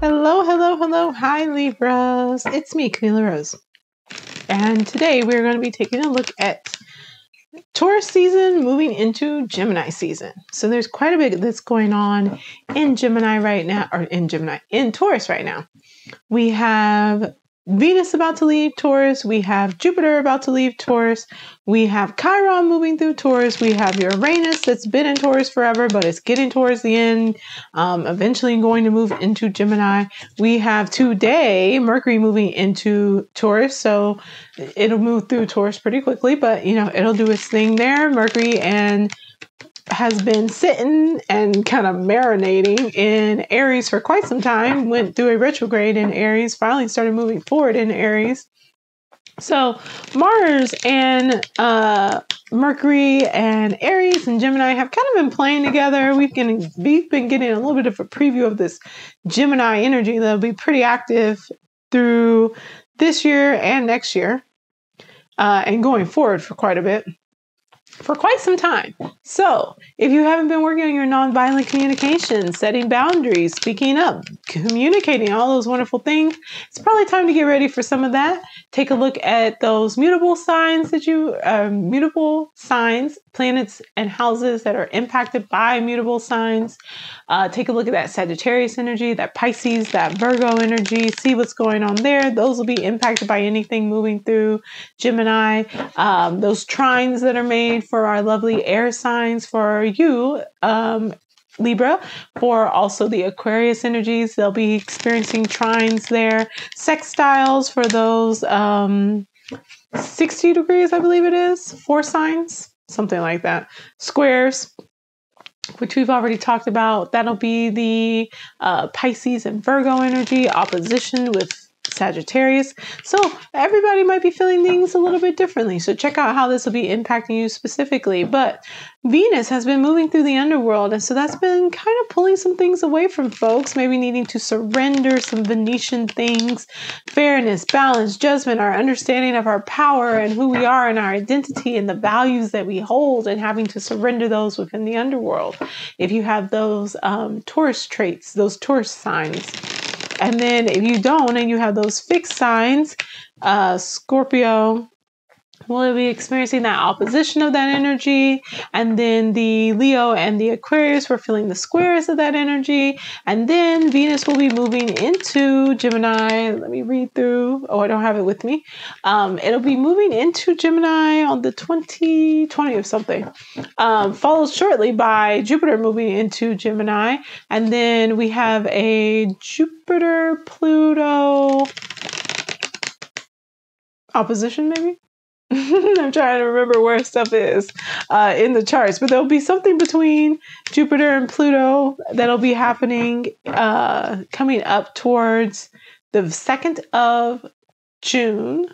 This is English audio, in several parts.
Hello, hello, hello. Hi, Libras. It's me, Camila Rose. And today we're going to be taking a look at Taurus season moving into Gemini season. So there's quite a bit that's going on in Gemini right now, or in Taurus right now. We have Venus about to leave Taurus. We have Jupiter about to leave Taurus. We have Chiron moving through Taurus. We have Uranus that's been in Taurus forever, but it's getting towards the end, eventually going to move into Gemini. We have today Mercury moving into Taurus, so it'll move through Taurus pretty quickly, but it'll do its thing there. Mercury has been sitting and kind of marinating in Aries for quite some time, went through a retrograde in Aries, finally started moving forward in Aries. So Mars and Mercury and Aries and Gemini have kind of been playing together. We've been getting a little bit of a preview of this Gemini energy that'll be pretty active through this year and next year, and going forward for quite some time. So if you haven't been working on your nonviolent communication, setting boundaries, speaking up, communicating, all those wonderful things, it's probably time to get ready for some of that. Take a look at those mutable signs planets and houses that are impacted by mutable signs. Take a look at that Sagittarius energy, that Pisces, that Virgo energy, see what's going on there. Those will be impacted by anything moving through Gemini. Those trines that are made for our lovely air signs, for you, Libra, for also the Aquarius energies, they'll be experiencing trines there. Sextiles for those 60 degrees, I believe it is, 4 signs, something like that. Squares, which we've already talked about, that'll be the Pisces and Virgo energy, opposition with Sagittarius. So everybody might be feeling things a little bit differently. So check out how this will be impacting you specifically. But Venus has been moving through the underworld, and so that's been kind of pulling some things away from folks, maybe needing to surrender some Venetian things, fairness, balance, judgment, our understanding of our power and who we are and our identity and the values that we hold, and having to surrender those within the underworld. If you have those Taurus traits, those Taurus signs. And then if you don't and you have those fixed signs, Scorpio will be experiencing that opposition of that energy. And then the Leo and the Aquarius, we're feeling the squares of that energy. And then Venus will be moving into Gemini. Let me read through. Oh, I don't have it with me. It'll be moving into Gemini on the 20 of something. Followed shortly by Jupiter moving into Gemini. And then we have a Jupiter-Pluto opposition, maybe? I'm trying to remember where stuff is in the charts, but there'll be something between Jupiter and Pluto that'll be happening coming up towards the 2nd of June.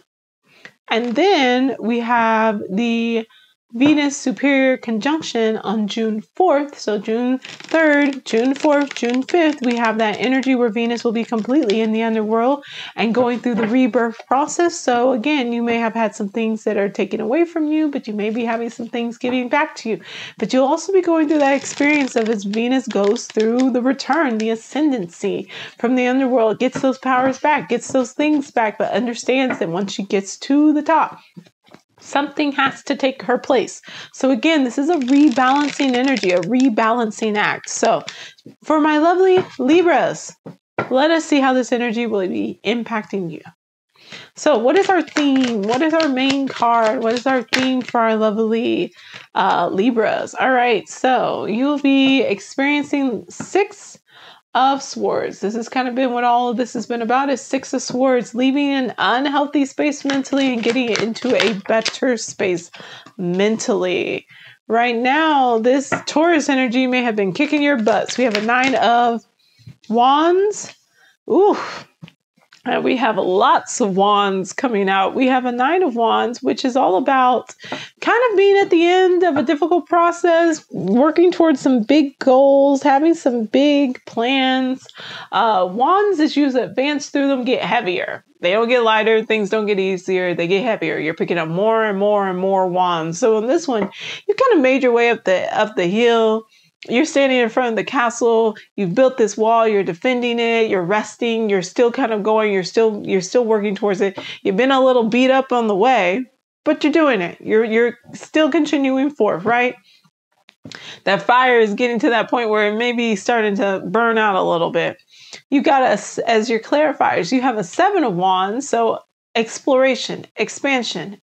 And then we have the Venus superior conjunction on June 4th. So June 3rd, June 4th, June 5th, we have that energy where Venus will be completely in the underworld and going through the rebirth process. So again, you may have had some things that are taken away from you, but you may be having some things giving back to you. But you'll also be going through that experience of as Venus goes through the return, the ascendancy from the underworld, gets those powers back, gets those things back, but understands that once she gets to the top, something has to take her place. So again, this is a rebalancing energy, a rebalancing act. So for my lovely Libras, let us see how this energy will be impacting you. So what is our theme? What is our main card? What is our theme for our lovely Libras? All right, so you'll be experiencing 6 of Swords. This has kind of been what all of this has been about, is 6 of Swords, leaving an unhealthy space mentally and getting it into a better space mentally. Right now, this Taurus energy may have been kicking your butts. We have a 9 of Wands. Ooh. And we have lots of wands coming out. We have a 9 of Wands, which is all about kind of being at the end of a difficult process, working towards some big goals, having some big plans. Wands, as you advance through them, get heavier. They don't get lighter. Things don't get easier. They get heavier. You're picking up more and more and more wands. So in this one, you kind of made your way up the hill. you're standing in front of the castle. You've built this wall. You're defending it. You're resting. You're still kind of going. You're still working towards it. You've been a little beat up on the way, but you're doing it. You're still continuing forth, right? That fire is getting to that point where it may be starting to burn out a little bit. You got as your clarifiers, you have a 7 of Wands. So exploration, expansion,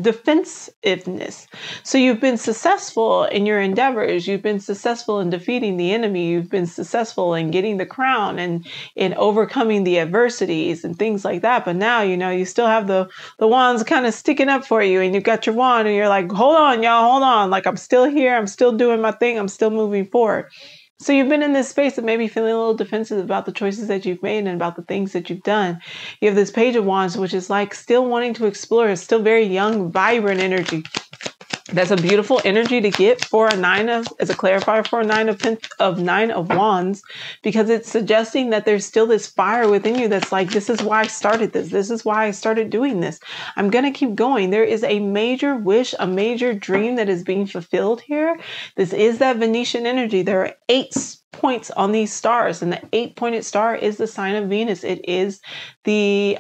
defensiveness. So you've been successful in your endeavors. You've been successful in defeating the enemy. You've been successful in getting the crown and in overcoming the adversities and things like that. But now, you still have the wands kind of sticking up for you, and you've got your wand and you're like, hold on, y'all, hold on. Like, I'm still here. I'm still doing my thing. I'm still moving forward. So you've been in this space of maybe feeling a little defensive about the choices that you've made and about the things that you've done. You have this Page of Wands, which is like still wanting to explore. It's still very young, vibrant energy. That's a beautiful energy to get for as a clarifier for a 9 of Wands, because it's suggesting that there's still this fire within you that's like, this is why I started this. This is why I started doing this. I'm going to keep going. There is a major wish, a major dream that is being fulfilled here. This is that Venetian energy. There are 8 points on these stars, and the 8-pointed star is the sign of Venus. It is the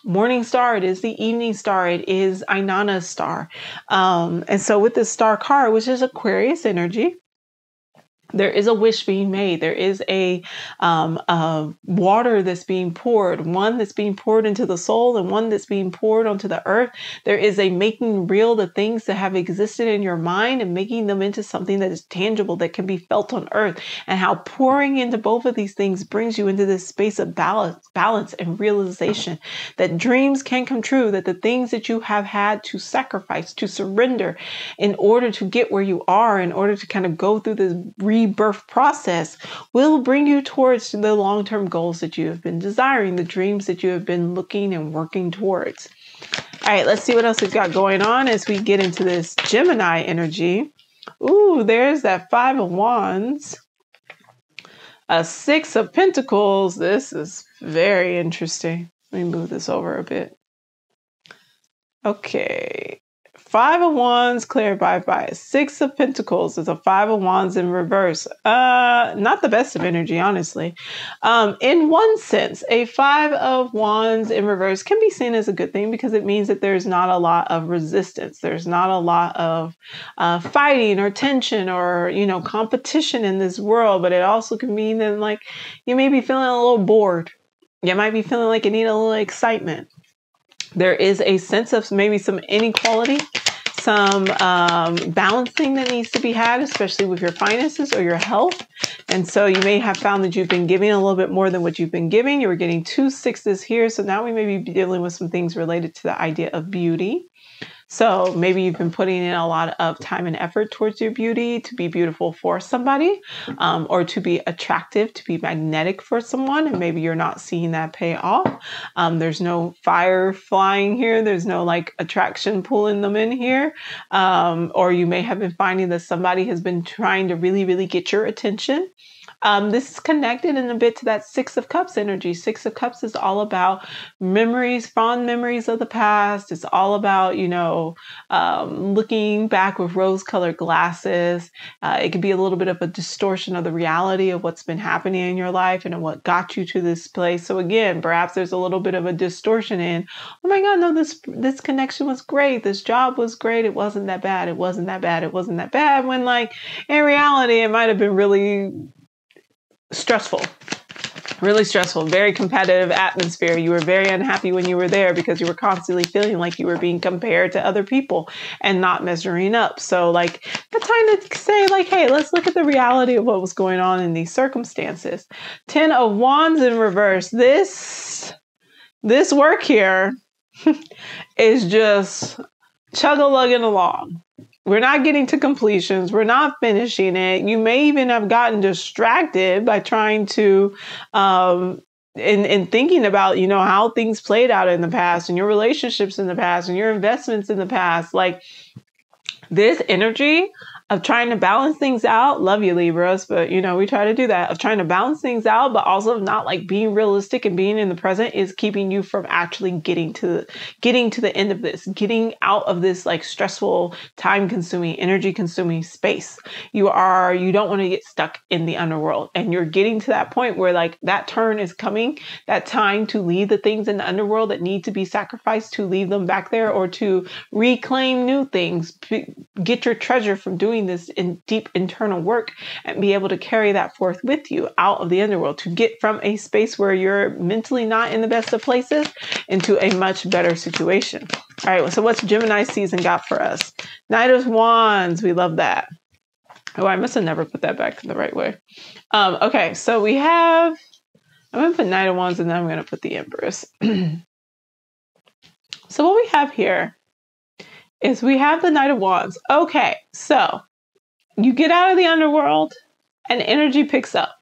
morning star. It is the evening star. It is Inanna's star. And so with this star card, which is Aquarius energy, there is a wish being made. There is a water that's being poured, one that's being poured into the soul and one that's being poured onto the earth. There is a making real the things that have existed in your mind and making them into something that is tangible, that can be felt on earth, and how pouring into both of these things brings you into this space of balance and realization that dreams can come true, that the things that you have had to sacrifice, to surrender in order to get where you are, in order to kind of go through this rebirth process, will bring you towards the long-term goals that you have been desiring, the dreams that you have been looking and working towards. All right, let's see what else we've got going on as we get into this Gemini energy. Ooh, there's that 5 of Wands, a 6 of Pentacles. This is very interesting. Let me move this over a bit. Okay. 5 of Wands clarified by a 6 of Pentacles is a 5 of Wands in reverse. Not the best of energy, honestly. In one sense, a 5 of Wands in reverse can be seen as a good thing, because it means that there's not a lot of resistance. There's not a lot of fighting or tension or, competition in this world. But it also can mean that, like, you may be feeling a little bored. You might be feeling like you need a little excitement. There is a sense of maybe some inequality, some balancing that needs to be had, especially with your finances or your health. And so you may have found that you've been giving a little bit more than what you've been giving. You were getting 2 6s here. So now we may be dealing with some things related to the idea of beauty. So maybe you've been putting in a lot of time and effort towards your beauty, to be beautiful for somebody, or to be attractive, to be magnetic for someone. And maybe you're not seeing that pay off. There's no fire flying here. There's no like attraction pulling them in here. Or you may have been finding that somebody has been trying to really, really get your attention. This is connected in a bit to that 6 of Cups energy. 6 of Cups is all about memories, fond memories of the past. It's all about, looking back with rose-colored glasses. It can be a little bit of a distortion of the reality of what's been happening in your life and what got you to this place. So again, perhaps there's a little bit of a distortion in, oh my God, no, this connection was great. This job was great. It wasn't that bad. It wasn't that bad. It wasn't that bad. When like in reality, it might have been really stressful, very competitive atmosphere. You were very unhappy when you were there because you were constantly feeling like you were being compared to other people and not measuring up. So like the time to say like, hey, let's look at the reality of what was going on in these circumstances. 10 of Wands in reverse. This work here is just chug-a-lugging along. We're not getting to completions. We're not finishing it. You may even have gotten distracted by trying to, in thinking about, how things played out in the past and your relationships in the past and your investments in the past. Like this energy of trying to balance things out. Love you, Libras, but you know, we try to do that, of trying to balance things out, but also not like being realistic and being in the present is keeping you from actually getting to the end of this, getting out of this like stressful, time consuming, energy consuming space. You don't want to get stuck in the underworld, and you're getting to that point where like that turn is coming, that time to leave the things in the underworld that need to be sacrificed, to leave them back there, or to reclaim new things, get your treasure from doing this in deep internal work, and be able to carry that forth with you out of the underworld, to get from a space where you're mentally not in the best of places into a much better situation. All right, so what's Gemini season got for us? Knight of Wands, we love that. Oh, I must have never put that back the right way. Okay, so we have, I'm going to put Knight of Wands and then I'm going to put the Empress. So what we have here is we have the Knight of Wands. Okay, so you get out of the underworld and energy picks up.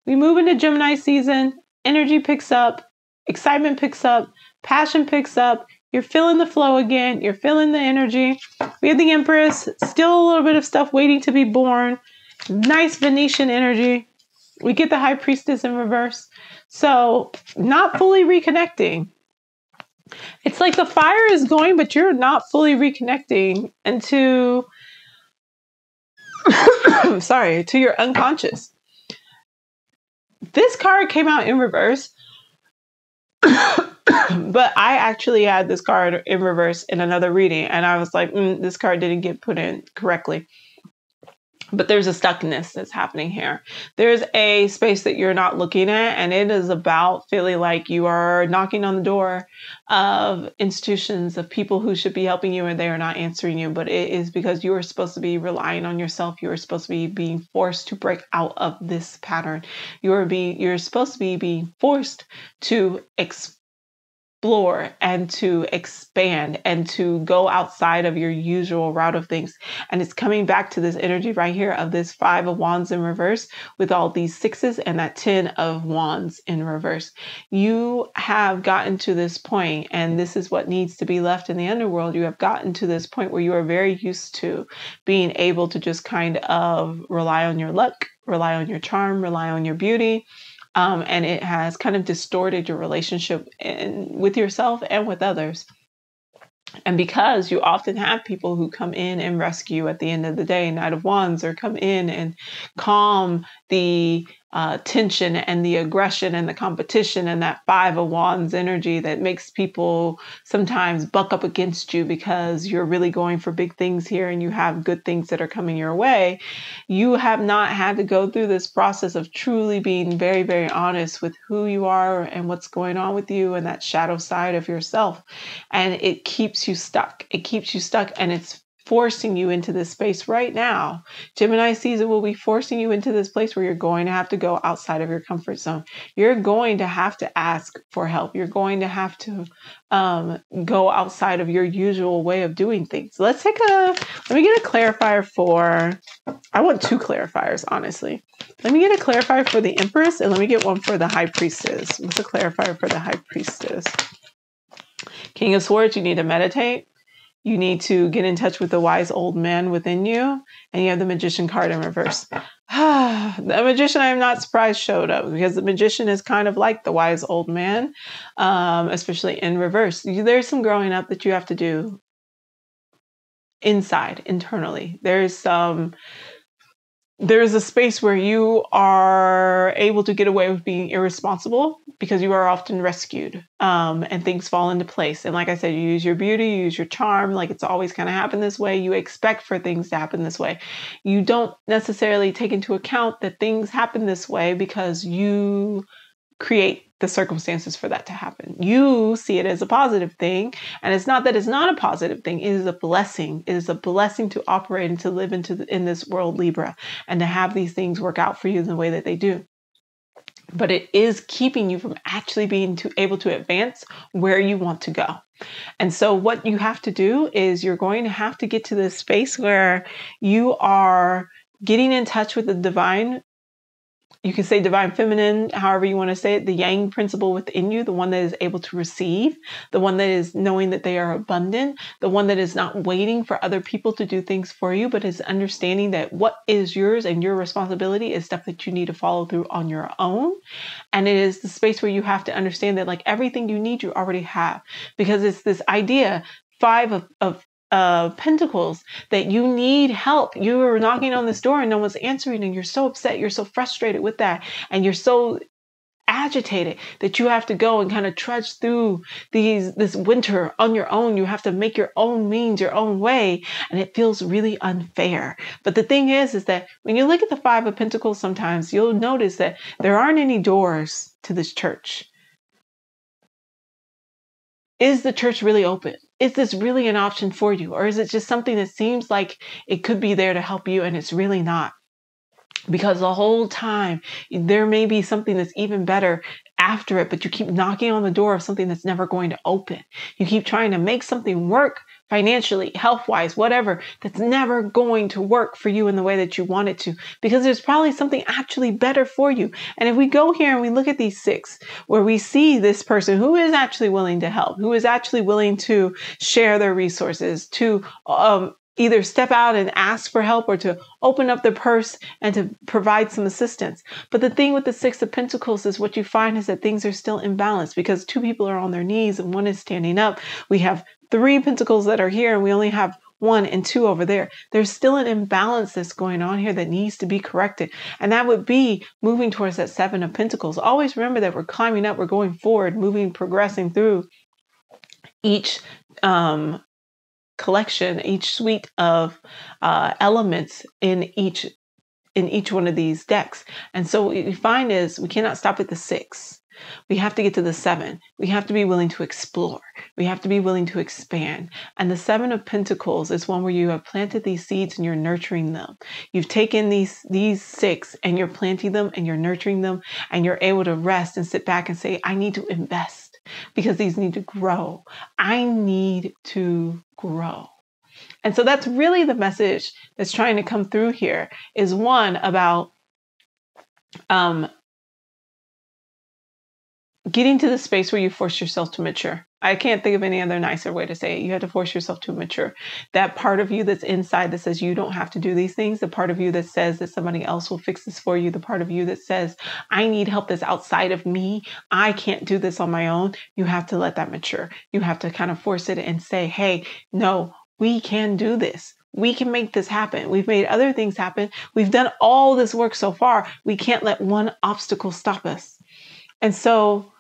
We move into Gemini season, energy picks up, excitement picks up, passion picks up. You're feeling the flow again. You're feeling the energy. We have the Empress, still a little bit of stuff waiting to be born. Nice Venetian energy. We get the High Priestess in reverse. So not fully reconnecting. It's like the fire is going, but you're not fully reconnecting into to your unconscious. This card came out in reverse, but I actually had this card in reverse in another reading, and I was like, this card didn't get put in correctly. But there's a stuckness that's happening here. There's a space that you're not looking at, and it is about feeling like you are knocking on the door of institutions, of people who should be helping you, and they are not answering you. But it is because you are supposed to be relying on yourself. You are supposed to be being forced to break out of this pattern. You're supposed to be being forced to explore and to expand and to go outside of your usual route of things. And it's coming back to this energy right here of this 5 of Wands in reverse with all these 6s and that 10 of Wands in reverse. You have gotten to this point, and this is what needs to be left in the underworld. You have gotten to this point where you are very used to being able to just kind of rely on your luck, rely on your charm, rely on your beauty. And it has kind of distorted your relationship with yourself and with others. And because you often have people who come in and rescue you at the end of the day, Knight of Wands, or come in and calm the tension and the aggression and the competition and that 5 of Wands energy that makes people sometimes buck up against you because you're really going for big things here and you have good things that are coming your way. You have not had to go through this process of truly being very, very honest with who you are and what's going on with you and that shadow side of yourself. And it keeps you stuck. It keeps you stuck, and it's forcing you into this space right now. Gemini season will be forcing you into this place where you're going to have to go outside of your comfort zone. You're going to have to ask for help. You're going to have to go outside of your usual way of doing things. Let me get a clarifier for, I want 2 clarifiers, honestly. Let me get a clarifier for the Empress, and let me get one for the High Priestess. What's a clarifier for the High Priestess? King of Swords, you need to meditate. You need to get in touch with the wise old man within you. And you have the Magician card in reverse. The Magician, I am not surprised, showed up, because the Magician is kind of like the wise old man, especially in reverse. There's some growing up that you have to do internally. There's a space where you are able to get away with being irresponsible because you are often rescued, and things fall into place. And like I said, you use your beauty, you use your charm, like it's always going to happen this way. You expect for things to happen this way. You don't necessarily take into account that things happen this way because you create the circumstances for that to happen. You see it as a positive thing. And it's not that it's not a positive thing. It is a blessing. It is a blessing to operate and to live in this world, Libra, and to have these things work out for you in the way that they do. But it is keeping you from actually being able to advance where you want to go. And so what you have to do is you're going to have to get to this space where you are getting in touch with the divine you can say divine feminine, however you want to say it, the yang principle within you, the one that is able to receive, the one that is knowing that they are abundant, the one that is not waiting for other people to do things for you, but is understanding that what is yours and your responsibility is stuff that you need to follow through on your own. And it is the space where you have to understand that like everything you need, you already have, because it's this idea, 5 of Pentacles, that you need help. You are knocking on this door and no one's answering, and you're so upset, you're so frustrated with that, and you're so agitated that you have to go and kind of trudge through this winter on your own. You have to make your own means, your own way, and it feels really unfair. But the thing is that when you look at the 5 of Pentacles, sometimes you'll notice that there aren't any doors to this church. Is the church really open? Is this really an option for you? Or is it just something that seems like it could be there to help you and it's really not? Because the whole time there may be something that's even better after it, but you keep knocking on the door of something that's never going to open. You keep trying to make something work financially, health-wise, whatever, that's never going to work for you in the way that you want it to, because there's probably something actually better for you. And if we go here and we look at these 6, where we see this person who is actually willing to help, who is actually willing to share their resources, to either step out and ask for help, or to open up their purse and to provide some assistance. But the thing with the 6 of Pentacles is what you find is that things are still imbalanced, because 2 people are on their knees and 1 is standing up. We have 3 Pentacles that are here and we only have 1 and 2 over there. There's still an imbalance that's going on here that needs to be corrected. And that would be moving towards that 7 of Pentacles. Always remember that we're climbing up, we're going forward, moving, progressing through each collection, each suite of elements in each one of these decks. And so what we find is we cannot stop at the 6. We have to get to the 7. We have to be willing to explore. We have to be willing to expand. And the 7 of Pentacles is one where you have planted these seeds and you're nurturing them. You've taken these 6 and you're planting them and you're nurturing them, and you're able to rest and sit back and say, I need to invest because these need to grow. I need to grow. And so that's really the message that's trying to come through here, is one about getting to the space where you force yourself to mature. I can't think of any other nicer way to say it. You have to force yourself to mature. That part of you that's inside that says you don't have to do these things, the part of you that says that somebody else will fix this for you, the part of you that says, I need help that's outside of me, I can't do this on my own, you have to let that mature. You have to kind of force it and say, hey, no, we can do this. We can make this happen. We've made other things happen. We've done all this work so far. We can't let one obstacle stop us. And so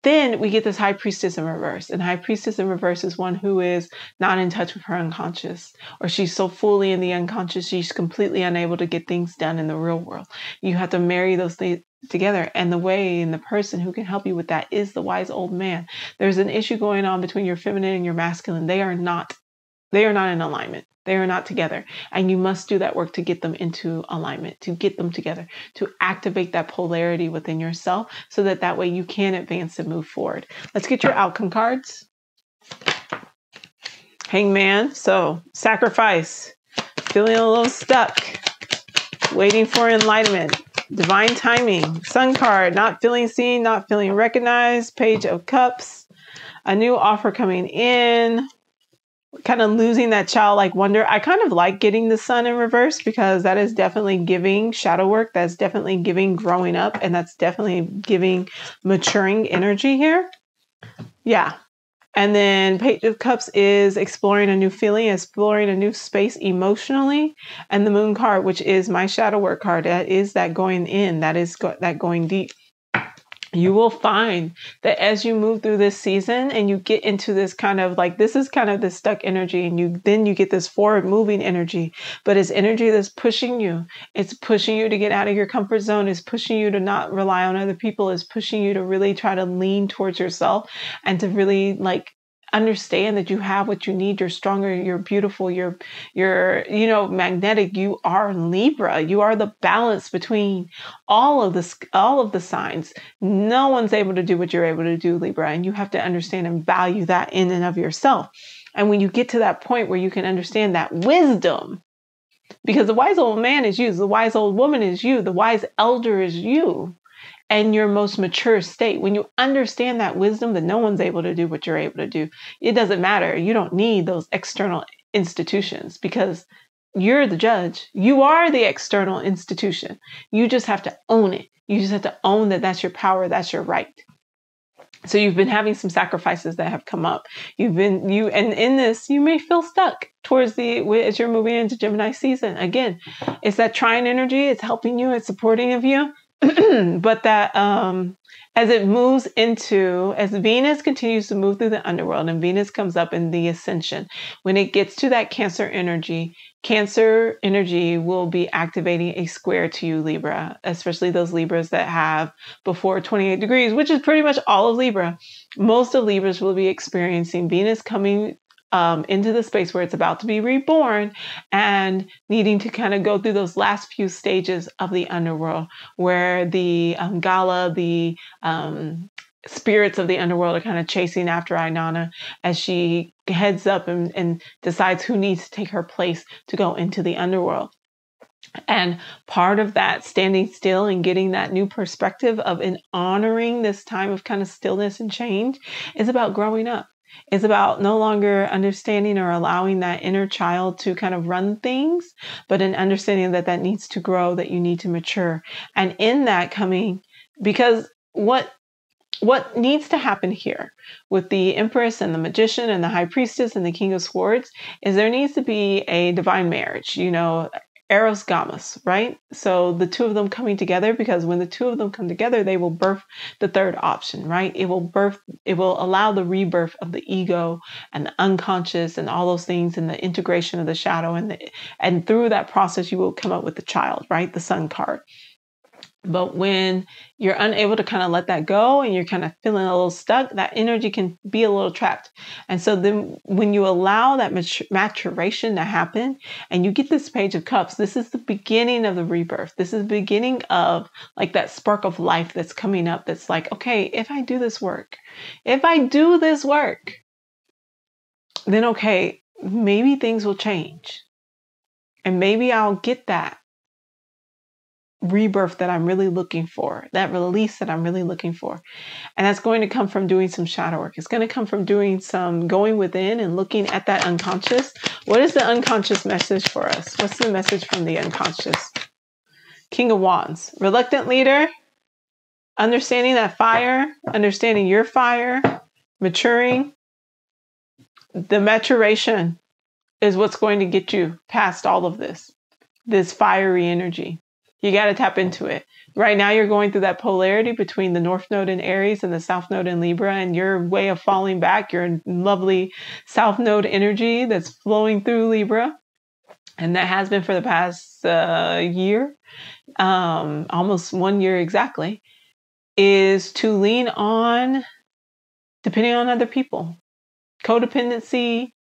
then we get this High Priestess in reverse. And High Priestess in reverse is one who is not in touch with her unconscious, or she's so fully in the unconscious, she's completely unable to get things done in the real world. You have to marry those things together. And the way and the person who can help you with that is the wise old man. There's an issue going on between your feminine and your masculine. They are not in alignment. They are not together. And you must do that work to get them into alignment, to get them together, to activate that polarity within yourself so that way you can advance and move forward. Let's get your outcome cards. Hangman. So sacrifice, feeling a little stuck, waiting for enlightenment, divine timing, Sun card, not feeling seen, not feeling recognized, Page of Cups, a new offer coming in, kind of losing that childlike wonder. I kind of like getting the Sun in reverse because that is definitely giving shadow work. That's definitely giving growing up. And that's definitely giving maturing energy here. Yeah. And then Page of Cups is exploring a new feeling, exploring a new space emotionally. And the Moon card, which is my shadow work card, that is that going in, that is that going deep. You will find that as you move through this season and you get into this kind of like, this is kind of the stuck energy, and then you get this forward moving energy, but it's energy that's pushing you. It's pushing you to get out of your comfort zone. It's pushing you to not rely on other people. It's pushing you to really try to lean towards yourself and to really like understand that you have what you need. You're stronger. You're beautiful. You're magnetic. You are Libra. You are the balance between all of the signs. No one's able to do what you're able to do, Libra. And you have to understand and value that in and of yourself. And when you get to that point where you can understand that wisdom Because the wise old man is you, the wise old woman is you, the wise elder is you, and your most mature state. When you understand that wisdom, that no one's able to do what you're able to do, it doesn't matter. You don't need those external institutions because you're the judge. You are the external institution. You just have to own it. You just have to own that that's your power, that's your right. So you've been having some sacrifices that have come up. And in this, you may feel stuck towards as you're moving into Gemini season. Again, it's that trine energy. It's helping you. It's supporting of you. But that, as Venus continues to move through the underworld and Venus comes up in the ascension, when it gets to that Cancer energy will be activating a square to you, Libra, especially those Libras that have before 28 degrees, which is pretty much all of Libra. Most of Libras will be experiencing Venus coming into the space where it's about to be reborn and needing to kind of go through those last few stages of the underworld where the spirits of the underworld are kind of chasing after Inanna as she heads up and decides who needs to take her place to go into the underworld. And part of that standing still and getting that new perspective of honoring this time of kind of stillness and change is about growing up. It's about no longer understanding or allowing that inner child to kind of run things, but an understanding that needs to grow, that you need to mature. And in that coming, because what needs to happen here with the Empress and the Magician and the High Priestess and the King of Swords is there needs to be a divine marriage, Eros Gamos, right? So the two of them coming together, because when the two of them come together, they will birth the third option, right? It will allow the rebirth of the ego and the unconscious and all those things and the integration of the shadow. And through that process, you will come up with the child, right? The Sun card. But when you're unable to kind of let that go and you're kind of feeling a little stuck, that energy can be a little trapped. And so then when you allow that maturation to happen and you get this Page of Cups, this is the beginning of the rebirth. This is the beginning of like that spark of life that's coming up. That's like, okay, if I do this work, then okay, maybe things will change. And maybe I'll get that rebirth that I'm really looking for, that release that I'm really looking for. And that's going to come from doing some shadow work. It's going to come from doing some going within and looking at that unconscious. What is the unconscious message for us? What's the message from the unconscious? King of Wands, reluctant leader, understanding that fire, understanding your fire, maturing. The maturation is what's going to get you past all of this fiery energy. You got to tap into it. Right now, you're going through that polarity between the North Node in Aries and the South Node in Libra, and your way of falling back, your lovely South Node energy that's flowing through Libra, and that has been for the past year, almost 1 year exactly, is to lean on depending on other people. Codependency,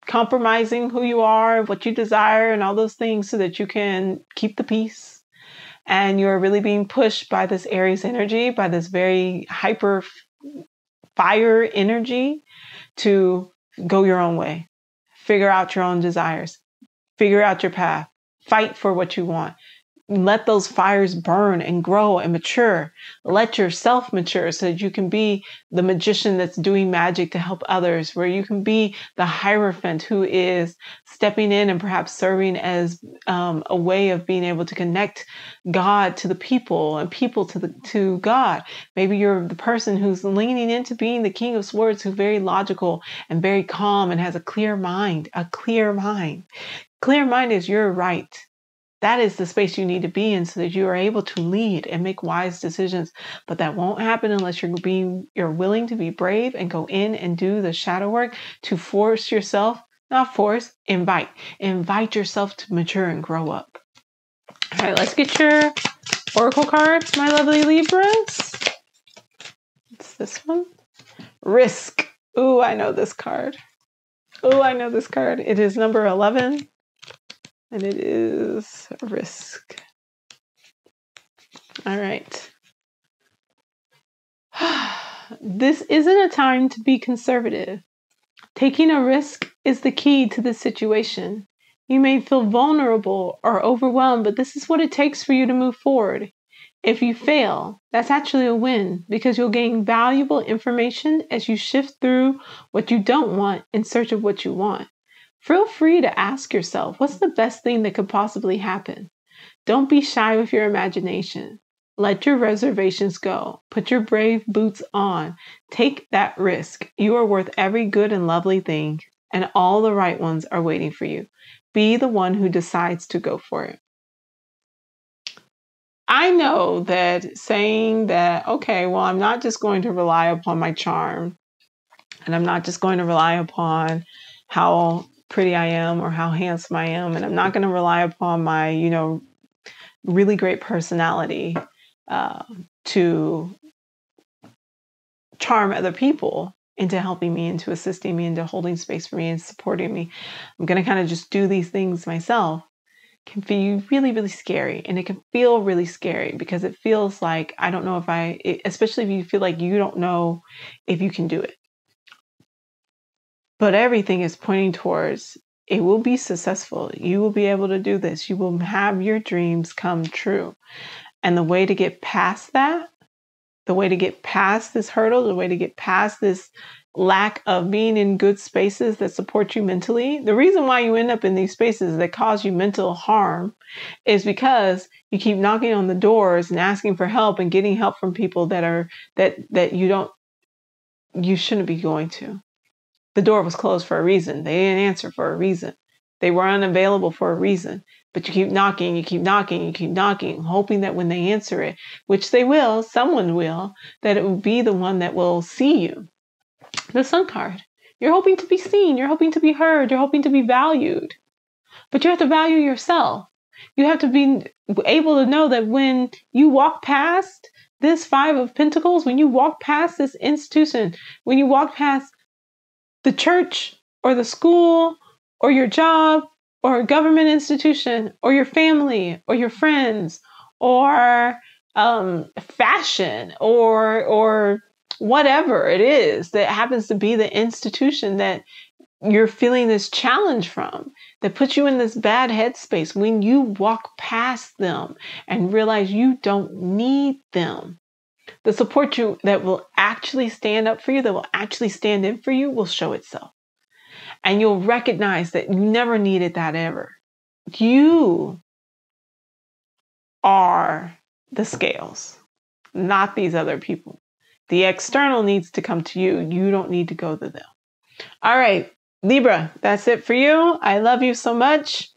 compromising who you are, what you desire, and all those things so that you can keep the peace. And you're really being pushed by this Aries energy, by this very hyper fire energy to go your own way, figure out your own desires, figure out your path, fight for what you want. Let those fires burn and grow and mature. Let yourself mature so that you can be the magician that's doing magic to help others, where you can be the Hierophant who is stepping in and perhaps serving as a way of being able to connect God to the people and people to God. Maybe you're the person who's leaning into being the King of Swords, who's very logical and very calm and has a clear mind, Clear mind is your right. That is the space you need to be in so that you are able to lead and make wise decisions. But that won't happen unless you're willing to be brave and go in and do the shadow work to force yourself, not force, invite yourself to mature and grow up. All right, let's get your oracle cards, my lovely Libras. It's this one. Risk. Ooh, I know this card. It is number 11. And it is risk. All right. This isn't a time to be conservative. Taking a risk is the key to this situation. You may feel vulnerable or overwhelmed, but this is what it takes for you to move forward. If you fail, that's actually a win because you'll gain valuable information as you shift through what you don't want in search of what you want. Feel free to ask yourself, what's the best thing that could possibly happen? Don't be shy with your imagination. Let your reservations go. Put your brave boots on. Take that risk. You are worth every good and lovely thing, and all the right ones are waiting for you. Be the one who decides to go for it. I know that saying that, okay, well, I'm not just going to rely upon my charm, and I'm not just going to rely upon how pretty I am or how handsome I am, and I'm not going to rely upon my, really great personality to charm other people into helping me, into assisting me, into holding space for me and supporting me. I'm going to kind of just do these things myself. Can feel really, really scary. And it can feel really scary because it feels like, I don't know if especially if you feel like you don't know if you can do it. But everything is pointing towards it will be successful. You will be able to do this. You will have your dreams come true. And the way to get past that, the way to get past this hurdle, the way to get past this lack of being in good spaces that support you mentally. The reason why you end up in these spaces that cause you mental harm is because you keep knocking on the doors and asking for help and getting help from people that you shouldn't be going to. The door was closed for a reason. They didn't answer for a reason. They were unavailable for a reason. But you keep knocking, you keep knocking, you keep knocking, hoping that when they answer it, which they will, someone will, that it will be the one that will see you. The Sun card. You're hoping to be seen. You're hoping to be heard. You're hoping to be valued. But you have to value yourself. You have to be able to know that when you walk past this Five of Pentacles, when you walk past this institution, when you walk past the church or the school or your job or a government institution or your family or your friends or fashion or whatever it is that happens to be the institution that you're feeling this challenge from, that puts you in this bad headspace, when you walk past them and realize you don't need them, the support that will actually stand up for you, that will actually stand in for you, will show itself. And you'll recognize that you never needed that ever. You are the scales, not these other people. The external needs to come to you. You don't need to go to them. All right, Libra, that's it for you. I love you so much.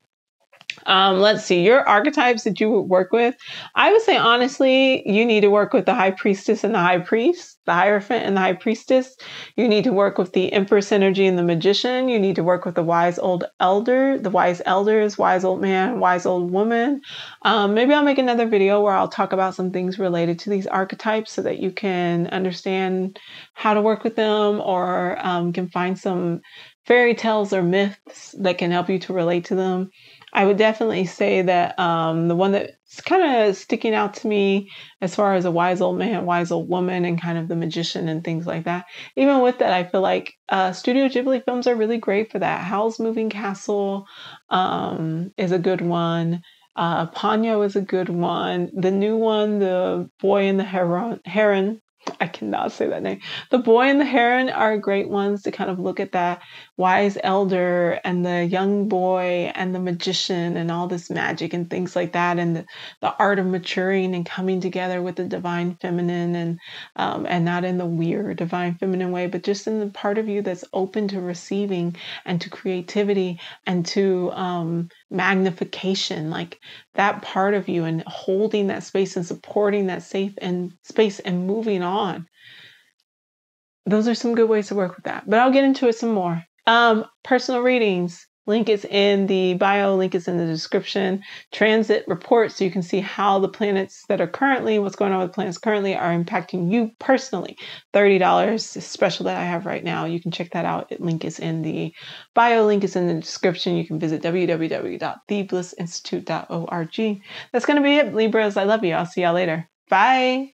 Let's see, your archetypes that you would work with. I would say, honestly, you need to work with the High Priestess and the High Priest, the Hierophant and the High Priestess. You need to work with the Empress energy and the Magician. You need to work with the Wise Old Elder, the Wise Elders, Wise Old Man, Wise Old Woman. Maybe I'll make another video where I'll talk about some things related to these archetypes so that you can understand how to work with them, or can find some fairy tales or myths that can help you to relate to them. I would definitely say that the one that's kind of sticking out to me as far as a wise old man, wise old woman, and kind of the magician and things like that. Even with that, I feel like Studio Ghibli films are really great for that. Howl's Moving Castle is a good one. Ponyo is a good one. The new one, The Boy and the Heron, I cannot say that name. The Boy and the Heron are great ones to kind of look at that wise elder and the young boy and the magician and all this magic and things like that, and the art of maturing and coming together with the divine feminine, and not in the weird divine feminine way, but just in the part of you that's open to receiving and to creativity and to magnification, like that part of you, and holding that space and supporting that safe and space and moving on. Those are some good ways to work with that, but I'll get into it some more. Personal readings, link is in the bio, link is in the description. Transit reports, so you can see how the planets that are currently, what's going on with planets currently, are impacting you personally. $30 special that I have right now. You can check that out. Link is in the bio, link is in the description. You can visit www.theblissinstitute.org. That's going to be it, Libras. I love you. I'll see y'all later. Bye.